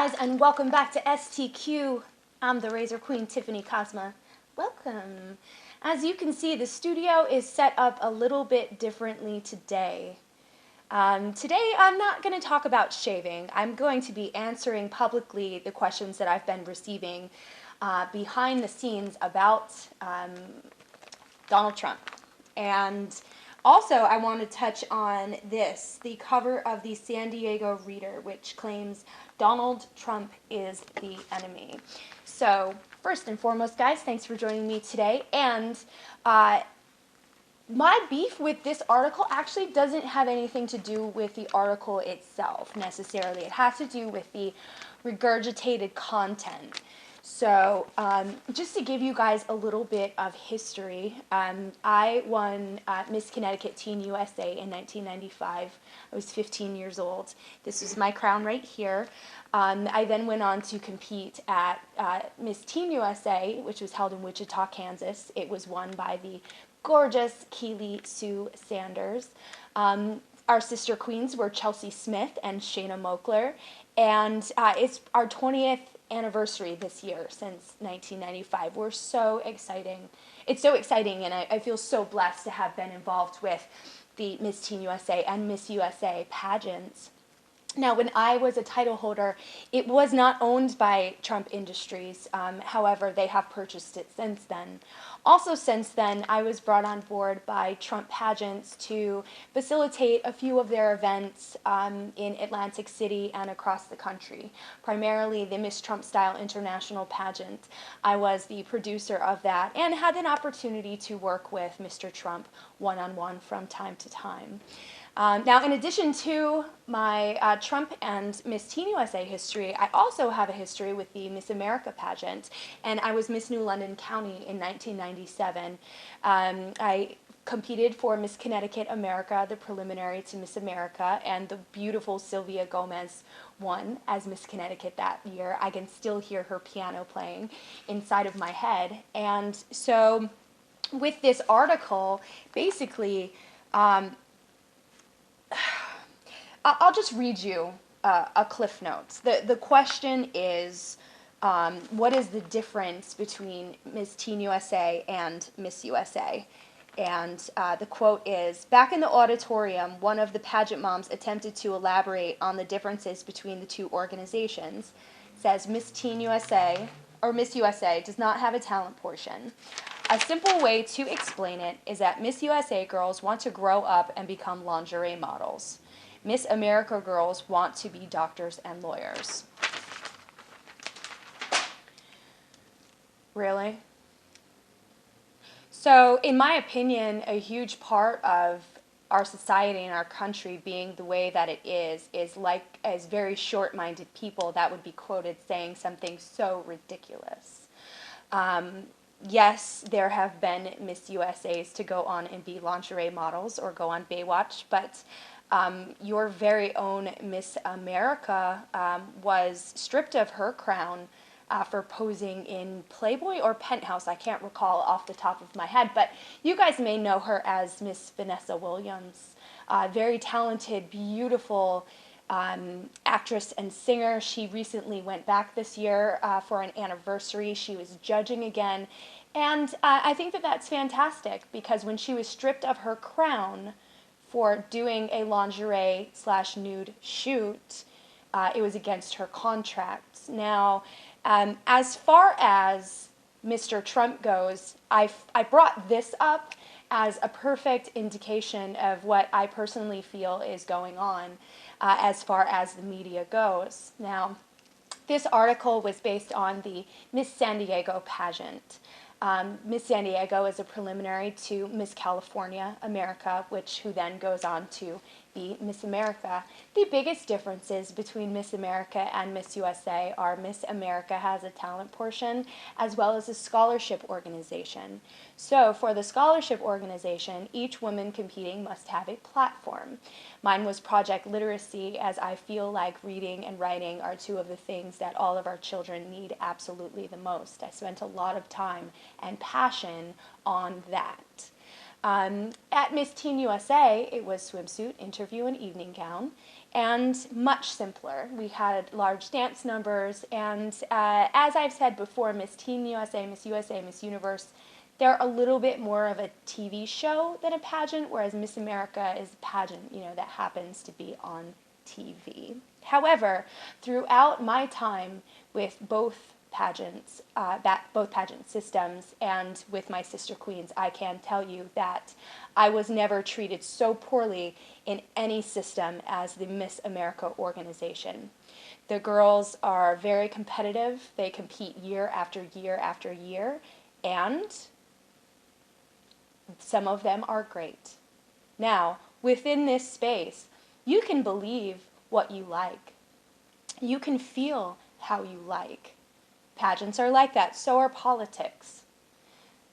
guys, and welcome back to STQ. I'm the Razor Queen, Tiffany Kosma. Welcome. As you can see, the studio is set up a little bit differently today. Today, I'm not going to talk about shaving. I'm going to be answering publicly the questions that I've been receiving behind the scenes about Donald Trump. And also, I want to touch on this, the cover of the San Diego Reader, which claims Donald Trump is the enemy. So, first and foremost, guys, thanks for joining me today. And my beef with this article actually doesn't have anything to do with the article itself, necessarily. It has to do with the regurgitated content. So, just to give you guys a little bit of history, I won Miss Connecticut Teen USA in 1995. I was 15 years old. This is my crown right here. I then went on to compete at Miss Teen USA, which was held in Wichita, Kansas. It was won by the gorgeous Keely Sue Sanders. Our sister queens were Chelsea Smith and Shayna Moakler. And it's our 20th anniversary this year since 1995. We're so exciting. It's so exciting, and I feel so blessed to have been involved with the Miss Teen USA and Miss USA pageants. Now, when I was a title holder, it was not owned by Trump Industries. However, they have purchased it since then. Also, since then, I was brought on board by Trump Pageants to facilitate a few of their events in Atlantic City and across the country, primarily the Miss Trump Style International Pageant. I was the producer of that and had an opportunity to work with Mr. Trump one-on-one from time to time. Now, in addition to my Trump and Miss Teen USA history, I also have a history with the Miss America Pageant, and I was Miss New London County in 1997. I competed for Miss Connecticut America, the preliminary to Miss America, and the beautiful Sylvia Gomez won as Miss Connecticut that year. I can still hear her piano playing inside of my head. And so with this article, basically, I'll just read you a Cliff Notes. The question is, what is the difference between Miss Teen USA and Miss USA? And the quote is, back in the auditorium, one of the pageant moms attempted to elaborate on the differences between the two organizations. It says, Miss Teen USA, or Miss USA, does not have a talent portion. A simple way to explain it is that Miss USA girls want to grow up and become lingerie models. Miss America girls want to be doctors and lawyers. Really? So, in my opinion, a huge part of our society and our country being the way that it is like as very short-minded people that would be quoted saying something so ridiculous. Yes, there have been Miss USAs to go on and be lingerie models or go on Baywatch, but your very own Miss America was stripped of her crown for posing in Playboy or Penthouse. I can't recall off the top of my head, but you guys may know her as Miss Vanessa Williams. Very talented, beautiful actress and singer. She recently went back this year for an anniversary. She was judging again. And I think that that's fantastic because when she was stripped of her crown for doing a lingerie/nude shoot, it was against her contract. Now, as far as Mr. Trump goes, I brought this up as a perfect indication of what I personally feel is going on as far as the media goes. Now, this article was based on the Miss San Diego pageant. Miss San Diego is a preliminary to Miss California America, who then goes on to be Miss America. The biggest differences between Miss America and Miss USA are Miss America has a talent portion as well as a scholarship organization. So for the scholarship organization, each woman competing must have a platform. Mine was Project Literacy, as I feel like reading and writing are two of the things that all of our children need absolutely the most. I spent a lot of time and passion on that. At Miss Teen USA, it was swimsuit, interview, and evening gown. and much simpler. We had large dance numbers, and as I've said before, Miss Teen USA, Miss Universe, they're a little bit more of a TV show than a pageant, whereas Miss America is a pageant, that happens to be on TV. However, throughout my time with both pageants, both pageant systems, and with my sister queens, I can tell you that I was never treated so poorly in any system as the Miss America organization. The girls are very competitive. They compete year after year after year, and some of them are great. Now, within this space, you can believe what you like. You can feel how you like. Pageants are like that. So are politics.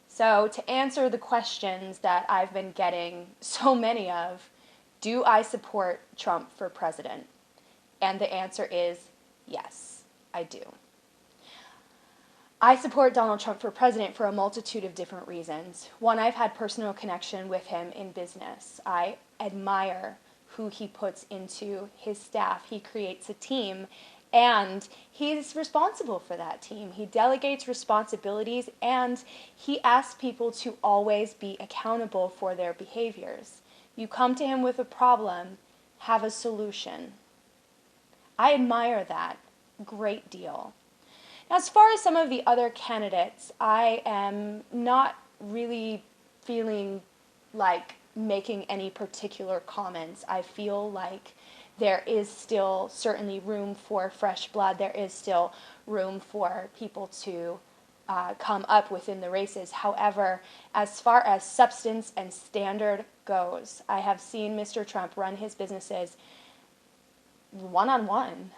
So to answer the questions that I've been getting so many of, do I support Trump for president? And the answer is yes, I do. I support Donald Trump for president for a multitude of different reasons. One, I've had personal connection with him in business. I admire who he puts into his staff. He creates a team, and he's responsible for that team. He delegates responsibilities, and he asks people to always be accountable for their behaviors. You come to him with a problem, have a solution. I admire that a great deal. Now, as far as some of the other candidates, I am not really feeling like making any particular comments. I feel like there is still certainly room for fresh blood. There is still room for people to come up within the races. However, as far as substance and standard goes, I have seen Mr. Trump run his businesses one-on-one.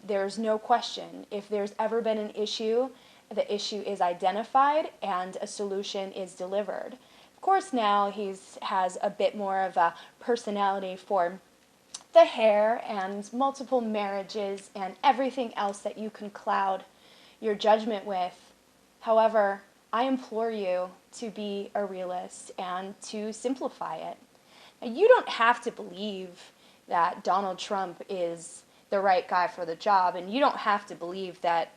There's no question. If there's ever been an issue, the issue is identified and a solution is delivered. Of course, now he has a bit more of a personality for the hair and multiple marriages and everything else that you can cloud your judgment with. However, I implore you to be a realist and to simplify it. Now, you don't have to believe that Donald Trump is the right guy for the job, and you don't have to believe that,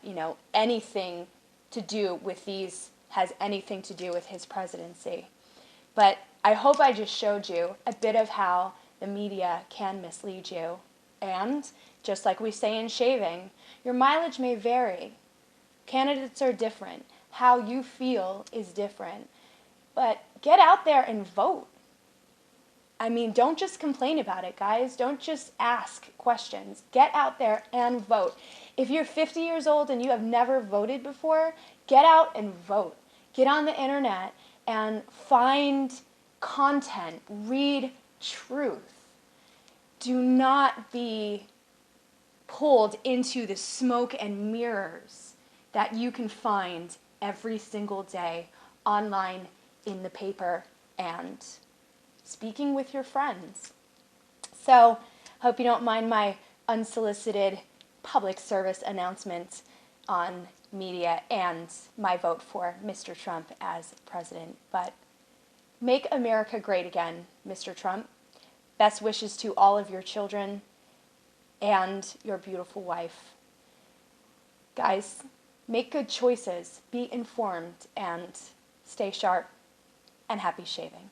anything to do with these has anything to do with his presidency. But I hope I just showed you a bit of how the media can mislead you. And just like we say in shaving, your mileage may vary. Candidates are different. How you feel is different. But get out there and vote. I mean, don't just complain about it, guys. Don't just ask questions. Get out there and vote. If you're 50 years old and you have never voted before, get out and vote. Get on the internet and find content. Read truth. Do not be pulled into the smoke and mirrors that you can find every single day online, in the paper, and speaking with your friends. So, hope you don't mind my unsolicited public service announcement on media and my vote for Mr. Trump as president. But make America great again, Mr. Trump. Best wishes to all of your children and your beautiful wife. Guys, make good choices, be informed, and stay sharp, and happy shaving.